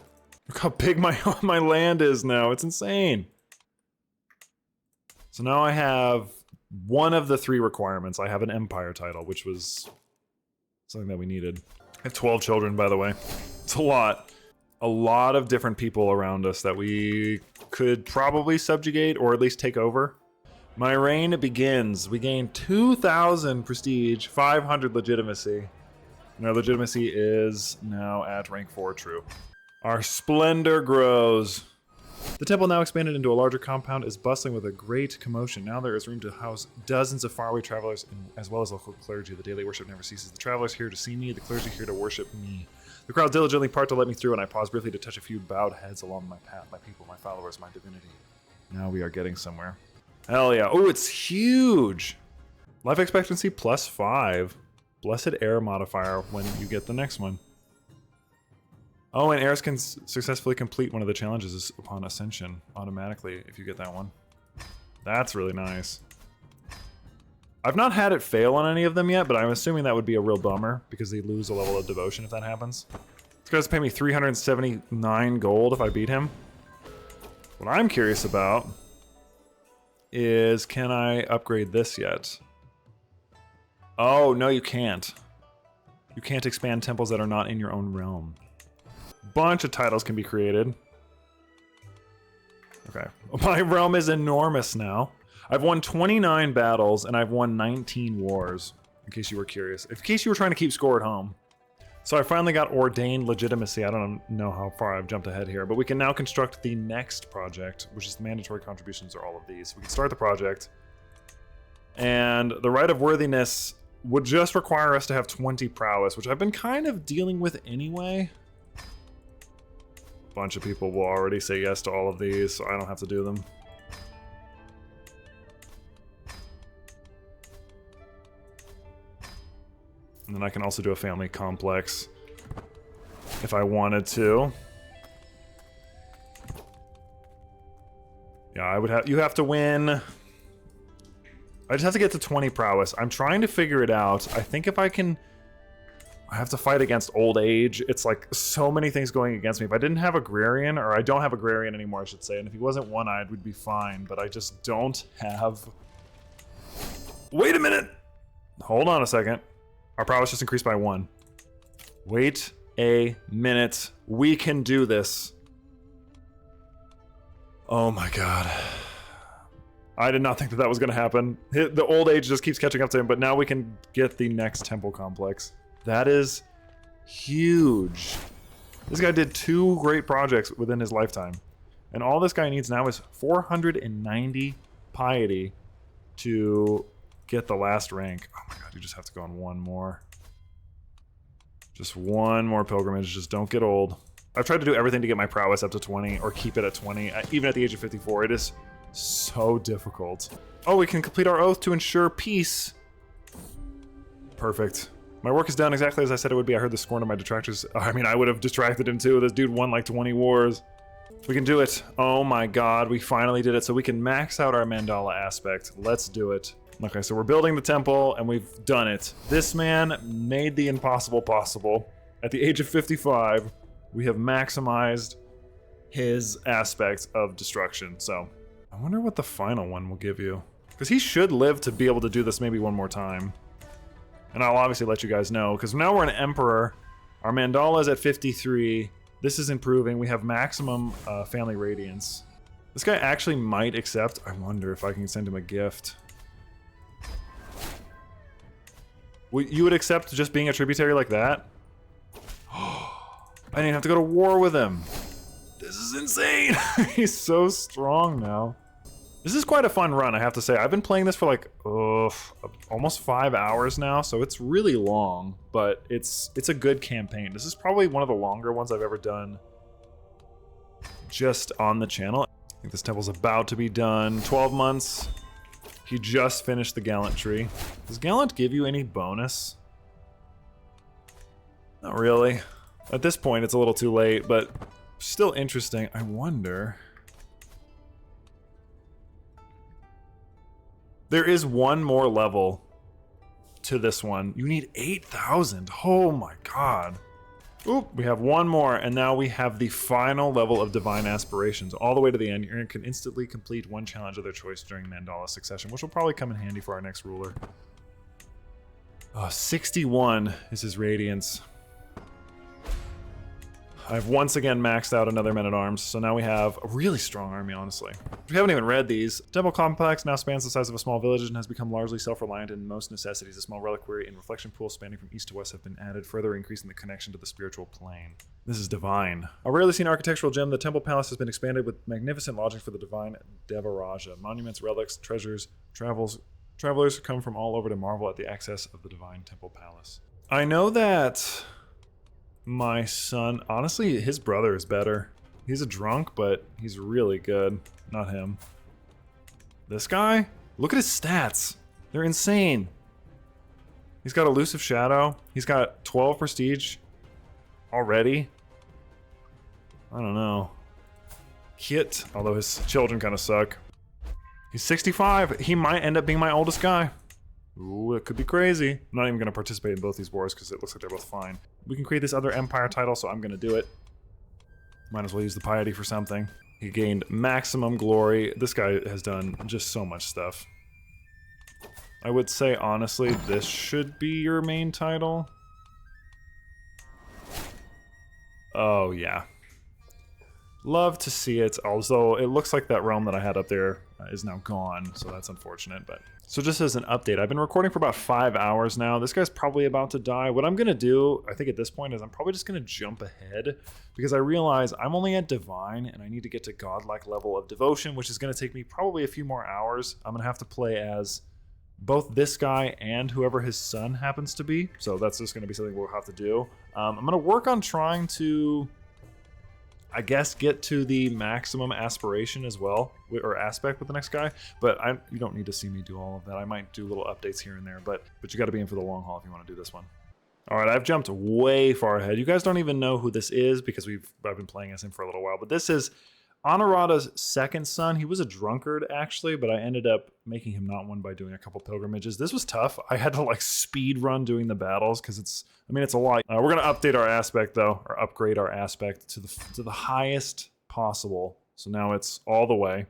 Look how big my land is now. It's insane. So now I have one of the 3 requirements. I have an empire title, which was something that we needed. I have 12 children, by the way. It's a lot. A lot of different people around us that we could probably subjugate or at least take over. My reign begins. We gain 2,000 prestige, 500 legitimacy. And our legitimacy is now at rank 4 true. Our splendor grows. The temple, now expanded into a larger compound, is bustling with a great commotion. Now there is room to house dozens of faraway travelers as well as local clergy. The daily worship never ceases. The travelers here to see me, the clergy here to worship me. The crowd diligently part to let me through, and I pause briefly to touch a few bowed heads along my path. My people, my followers, my divinity. Now we are getting somewhere. Hell yeah. Oh, it's huge! Life expectancy +5. Blessed heir modifier when you get the next one. Oh, and heirs can successfully complete one of the challenges upon ascension automatically if you get that one. That's really nice. I've not had it fail on any of them yet, but I'm assuming that would be a real bummer because they lose a level of devotion if that happens. This guy's pay me 379 gold if I beat him. What I'm curious about is, can I upgrade this yet? Oh, no, you can't. You can't expand temples that are not in your own realm. Bunch of titles can be created. Okay. My realm is enormous now. I've won 29 battles, and I've won 19 wars, in case you were curious. In case you were trying to keep score at home. So I finally got ordained legitimacy. I don't know how far I've jumped ahead here, but we can now construct the next project, which is the mandatory contributions are all of these. We can start the project, and the right of worthiness would just require us to have 20 prowess, which I've been kind of dealing with anyway. A bunch of people will already say yes to all of these, so I don't have to do them. And then I can also do a family complex if I wanted to. Yeah, I would have. You have to win. I just have to get to 20 prowess. I'm trying to figure it out. I think if I can. I have to fight against old age. It's like so many things going against me. If I didn't have agrarian, or I don't have agrarian anymore, I should say, and if he wasn't one-eyed, we'd be fine. But I just don't have. Wait a minute. Hold on a second. Our prowess just increased by 1. Wait a minute. We can do this. Oh my god. I did not think that that was going to happen. The old age just keeps catching up to him, but now we can get the next temple complex. That is huge. This guy did 2 great projects within his lifetime. And all this guy needs now is 490 piety to get the last rank. Oh my god, you just have to go on one more. Just one more pilgrimage. Just don't get old. I've tried to do everything to get my prowess up to 20 or keep it at 20. Even at the age of 54, it is so difficult. Oh, we can complete our oath to ensure peace. Perfect. My work is done exactly as I said it would be. I heard the scorn of my detractors. I mean, I would have detracted him too. This dude won like 20 wars. We can do it. Oh my god, we finally did it. So we can max out our mandala aspect. Let's do it. Okay, so we're building the temple, and we've done it. This man made the impossible possible. At the age of 55, we have maximized his aspect of destruction. So, I wonder what the final one will give you. Because he should live to be able to do this maybe one more time. And I'll obviously let you guys know, because now we're an emperor. Our mandala is at 53. This is improving. We have maximum family radiance. This guy actually might accept. I wonder if I can send him a gift. You would accept just being a tributary like that? I didn't even have to go to war with him. This is insane. He's so strong now. This is quite a fun run, I have to say. I've been playing this for like almost 5 hours now, so it's really long, but it's a good campaign. This is probably one of the longer ones I've ever done just on the channel. I think this temple's about to be done. 12 months. He just finished the gallantry. Does gallant give you any bonus? Not really. At this point, it's a little too late, but still interesting. I wonder... There is one more level to this one. You need 8,000. Oh my god. Oop, we have one more, and now we have the final level of Divine Aspirations. All the way to the end, you can instantly complete one challenge of their choice during Mandala Succession, which will probably come in handy for our next ruler. 61 is his Radiance. I've once again maxed out another Men-at-Arms, so now we have a really strong army, honestly. We haven't even read these. Temple Complex now spans the size of a small village and has become largely self-reliant in most necessities. A small reliquary and reflection pool spanning from east to west have been added, further increasing the connection to the spiritual plane. This is divine. A rarely seen architectural gem, the Temple Palace has been expanded with magnificent lodging for the divine Devaraja. Monuments, relics, treasures, travelers come from all over to marvel at the access of the divine Temple Palace. I know that... my son, honestly, his brother is better. He's a drunk, but he's really good. Not him. This guy? Look at his stats. They're insane. He's got Elusive Shadow. He's got 12 prestige already. I don't know. Kit, although his children kind of suck. He's 65. He might end up being my oldest guy. Ooh, it could be crazy. I'm not even going to participate in both these wars because it looks like they're both fine. We can create this other empire title, so I'm going to do it. Might as well use the piety for something. He gained maximum glory. This guy has done just so much stuff. I would say, honestly, this should be your main title. Oh, yeah. Love to see it, although it looks like that realm that I had up there is now gone, so that's unfortunate. But so just as an update, I've been recording for about 5 hours now. This guy's probably about to die. What I'm going to do, I think at this point, is I'm probably just going to jump ahead because I realize I'm only at Divine and I need to get to Godlike level of Devotion, which is going to take me probably a few more hours. I'm going to have to play as both this guy and whoever his son happens to be, so that's just going to be something we'll have to do. I'm going to work on trying to... I guess get to the maximum aspiration as well, or aspect with the next guy, but you don't need to see me do all of that. I might do little updates here and there, but you got to be in for the long haul if you want to do this one. All right, I've jumped way far ahead. You guys don't even know who this is because I've been playing as him for a little while, but this is Honorata's second son. He was a drunkard, actually, but I ended up making him not one by doing a couple pilgrimages. This was tough. I had to like speed run doing the battles because it's a lot. We're going to update our aspect, though, or upgrade our aspect to the highest possible. So now it's all the way.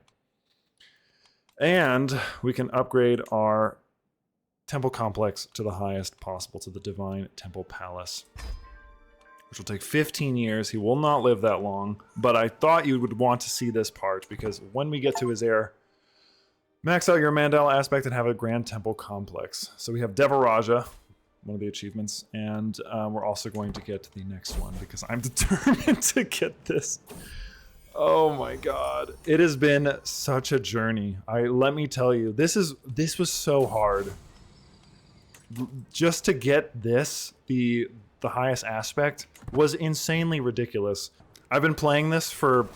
And we can upgrade our temple complex to the highest possible, to the Divine Temple Palace, which will take 15 years. He will not live that long, but I thought you would want to see this part because when we get to his heir, max out your Mandala aspect and have a grand temple complex. So we have Devaraja, one of the achievements, and we're also going to get the next one because I'm determined to get this. Oh my god. It has been such a journey. Let me tell you, this was so hard. Just to get this, the highest aspect, was insanely ridiculous. I've been playing this for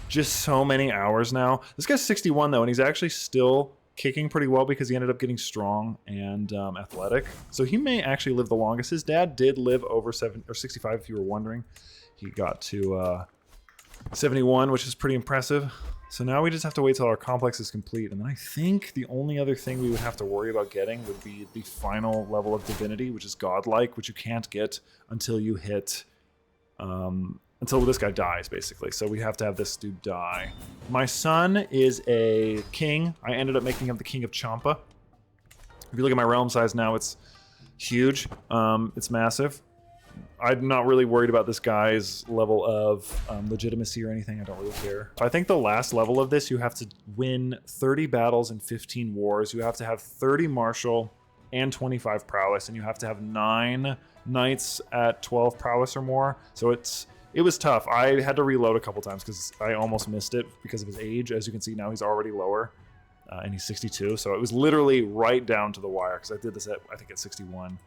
just so many hours now. This guy's 61 though, and he's actually still kicking pretty well because he ended up getting strong and athletic. So he may actually live the longest. His dad did live over 65, if you were wondering. He got to 71, which is pretty impressive. So now we just have to wait till our complex is complete. And then I think the only other thing we would have to worry about getting would be the final level of divinity, which is Godlike, which you can't get until you hit... until this guy dies, basically. So we have to have this dude die. My son is a king. I ended up making him the king of Champa. If you look at my realm size now, it's huge. It's massive. I'm not really worried about this guy's level of legitimacy or anything. I don't really care. I think the last level of this, you have to win 30 battles and 15 wars. You have to have 30 martial and 25 prowess, and you have to have 9 knights at 12 prowess or more. So it was tough. I had to reload a couple times because I almost missed it because of his age. As you can see now, he's already lower. and he's 62. So it was literally right down to the wire because I did this I think at 61.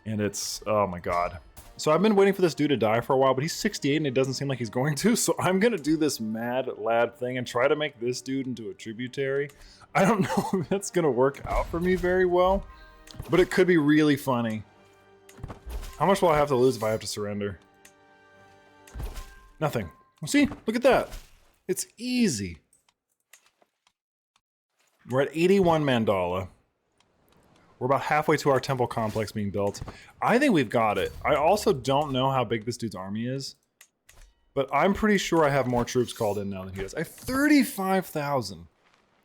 And it's, oh my God. So I've been waiting for this dude to die for a while, but he's 68 and it doesn't seem like he's going to. So I'm going to do this mad lad thing and try to make this dude into a tributary. I don't know if that's going to work out for me very well, but it could be really funny. How much will I have to lose if I have to surrender? Nothing. Well, see, look at that. It's easy. We're at 81 Mandala. We're about halfway to our temple complex being built. I think we've got it. I also don't know how big this dude's army is, but I'm pretty sure I have more troops called in now than he does. I have 35,000.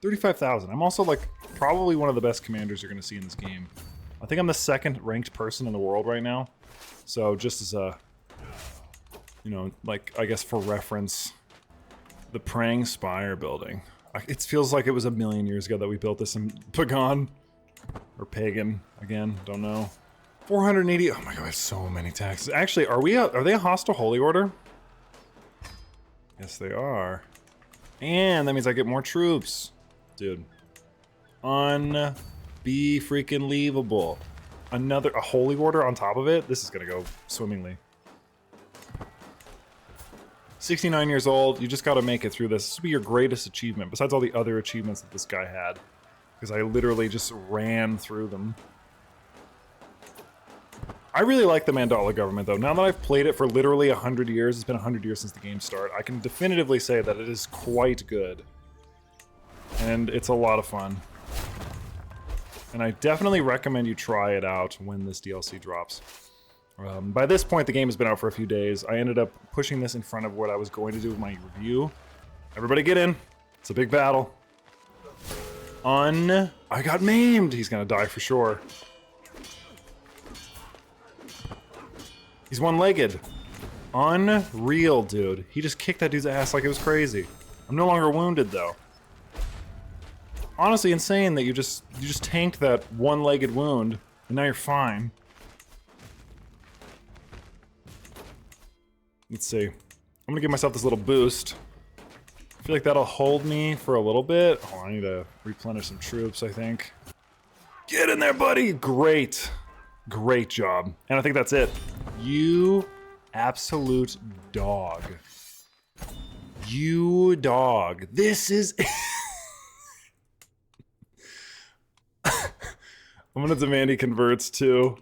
35,000. I'm also like probably one of the best commanders you're going to see in this game. I think I'm the second ranked person in the world right now. So just as a, you know, like I guess for reference, the Praying Spire building. It feels like it was a million years ago that we built this in Pagan. Or Pagan, again, don't know. 480, oh my God, I have so many taxes. Actually, are they a hostile holy order? Yes, they are. And that means I get more troops. Dude. Be-freaking leavable. A holy order on top of it? This is gonna go swimmingly. 69 years old, you just gotta make it through this. This will be your greatest achievement, besides all the other achievements that this guy had. Because I literally just ran through them. I really like the Mandala Government, though. Now that I've played it for literally 100 years, it's been 100 years since the game started, I can definitively say that it is quite good. And it's a lot of fun. And I definitely recommend you try it out when this DLC drops. By this point, the game has been out for a few days. I ended up pushing this in front of what I was going to do with my review. Everybody get in. It's a big battle. I got maimed. He's gonna die for sure. He's one-legged. Unreal, dude. He just kicked that dude's ass like it was crazy. I'm no longer wounded, though. Honestly, insane that you just tanked that one-legged wound, and now you're fine. Let's see. I'm gonna give myself this little boost. I feel like that'll hold me for a little bit. Oh, I need to replenish some troops, I think. Get in there, buddy! Great. Great job. And I think that's it. You absolute dog. You dog. This is... I'm gonna demand he converts too.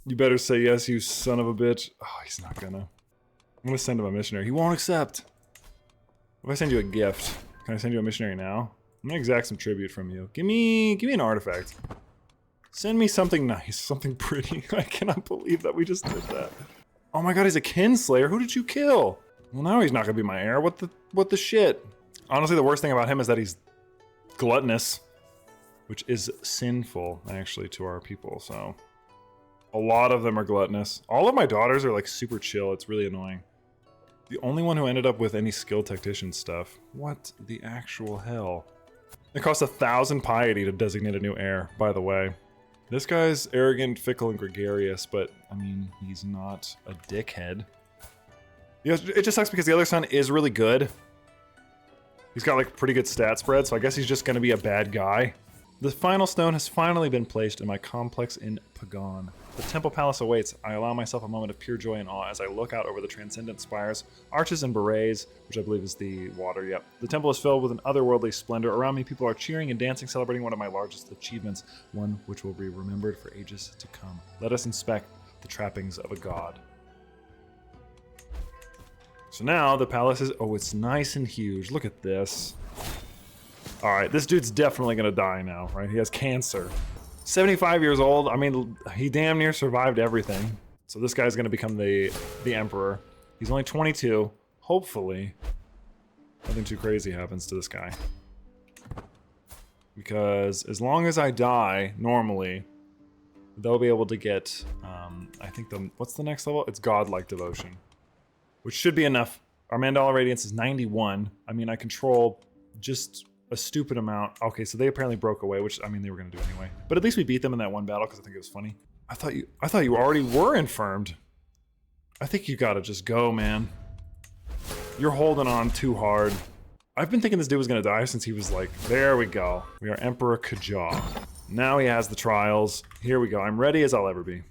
You better say yes, you son of a bitch. Oh, he's not gonna. I'm gonna send him a missionary. He won't accept. If I send you a gift, can I send you a missionary now? I'm gonna exact some tribute from you. Give me an artifact. Send me something nice, something pretty. I cannot believe that we just did that. Oh my God, he's a kinslayer. Who did you kill? Well, now he's not gonna be my heir. What the shit? Honestly, the worst thing about him is that he's gluttonous, which is sinful actually to our people. So a lot of them are gluttonous. All of my daughters are like super chill. It's really annoying. The only one who ended up with any skill tactician stuff. What the actual hell? It costs 1,000 piety to designate a new heir, by the way. This guy's arrogant, fickle, and gregarious, but, I mean, he's not a dickhead. It just sucks because the other son is really good. He's got, like, pretty good stat spread, so I guess he's just gonna be a bad guy. The final stone has finally been placed in my complex in Pagan. The temple palace awaits. I allow myself a moment of pure joy and awe as I look out over the transcendent spires, arches, and berets, which I believe is the water, yep. The temple is filled with an otherworldly splendor. Around me, people are cheering and dancing, celebrating one of my largest achievements, one which will be remembered for ages to come. Let us inspect the trappings of a god. So now, the palace is... Oh, it's nice and huge. Look at this. Alright, this dude's definitely gonna die now, right? He has cancer. 75 years old. I mean, he damn near survived everything. So this guy's gonna become the emperor. He's only 22. Hopefully, nothing too crazy happens to this guy. Because as long as I die, normally, they'll be able to get, I think what's the next level? It's Godlike devotion. Which should be enough. Our Mandala Radiance is 91. I mean, I control just a stupid amount. Okay, so they apparently broke away, which, I mean, they were gonna do anyway. But at least we beat them in that one battle, because I think it was funny. I thought you already were infirmed. I think you gotta just go, man. You're holding on too hard. I've been thinking this dude was gonna die since he was like, there we go. We are Emperor Kajaw. Now he has the trials. Here we go. I'm ready as I'll ever be.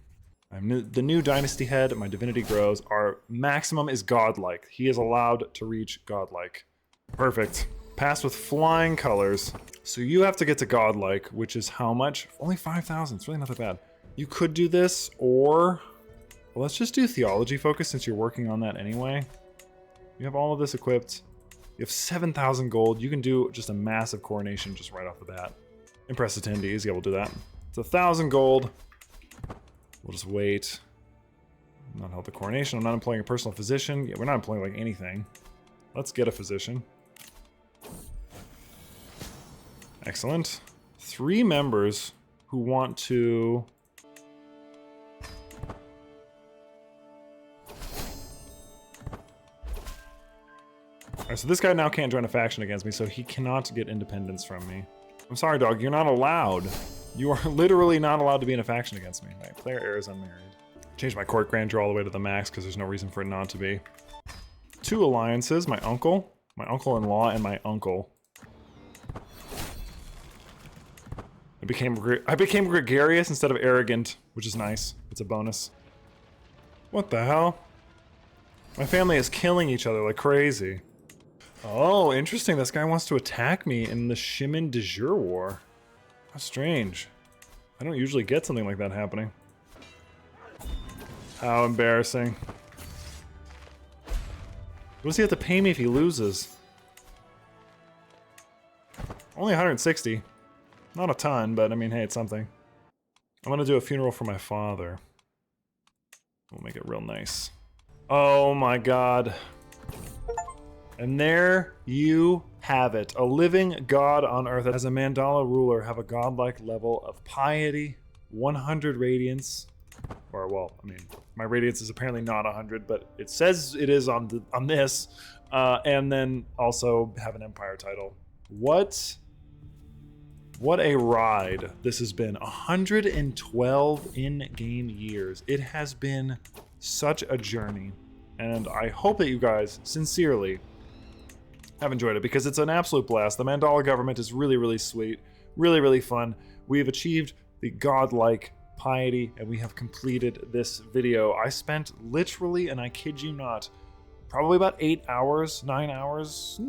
I'm the new dynasty head. My divinity grows. Our maximum is godlike. He is allowed to reach godlike. Perfect. Pass with flying colors. So you have to get to godlike, which is how much? Only 5,000. It's really not that bad. You could do this, or well, let's just do theology focus since you're working on that anyway. You have all of this equipped. You have 7,000 gold. You can do just a massive coronation just right off the bat. Impress attendees. Yeah, we'll do that. It's 1,000 gold. We'll just wait. Not held the coronation. I'm not employing a personal physician. Yeah, we're not employing like anything. Let's get a physician. Excellent. 3 members who want to... Alright, so this guy now can't join a faction against me, so he cannot get independence from me. I'm sorry, dog. You're not allowed. You are literally not allowed to be in a faction against me. Right, player heir is unmarried. Change my court grandeur all the way to the max because there's no reason for it not to be. 2 alliances, my uncle-in-law, and my uncle. I became gregarious instead of arrogant, which is nice. It's a bonus. What the hell? My family is killing each other like crazy. Oh, interesting. This guy wants to attack me in the Shimon de Jure War. How strange. I don't usually get something like that happening. How embarrassing. What does he have to pay me if he loses? Only 160. Not a ton, but I mean, hey, it's something. I'm gonna do a funeral for my father. We'll make it real nice. Oh my god. And there you have it. A living god on earth. As a Mandala ruler, have a godlike level of piety, 100 radiance. Or, well, I mean, my radiance is apparently not 100, but it says it is on this. And then also have an empire title. What a ride this has been. 112 in-game years. It has been such a journey. And I hope that you guys, sincerely, have enjoyed it because it's an absolute blast. The Mandala Government is really, really sweet, really, really fun. We have achieved the godlike piety and we have completed this video. I spent literally, and I kid you not, probably about 8 hours, 9 hours.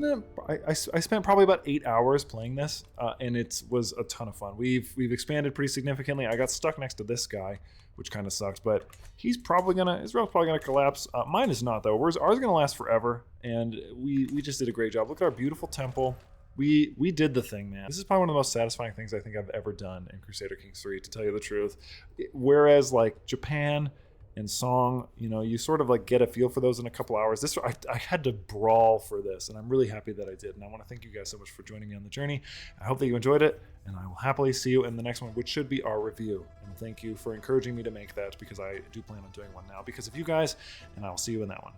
I spent probably about 8 hours playing this, and it was a ton of fun. We've expanded pretty significantly. I got stuck next to this guy, which kind of sucks, but Israel's probably gonna collapse. Mine is not though. Ours is gonna last forever, and we just did a great job. Look at our beautiful temple. We did the thing, man. This is probably one of the most satisfying things I think I've ever done in Crusader Kings 3, to tell you the truth. Whereas like Japan and Song, you know, you sort of like get a feel for those in a couple hours. I had to brawl for this, and I'm really happy that I did. And I want to thank you guys so much for joining me on the journey. I hope that you enjoyed it, and I will happily see you in the next one, which should be our review. And thank you for encouraging me to make that, because I do plan on doing one now because of you guys, and I will see you in that one.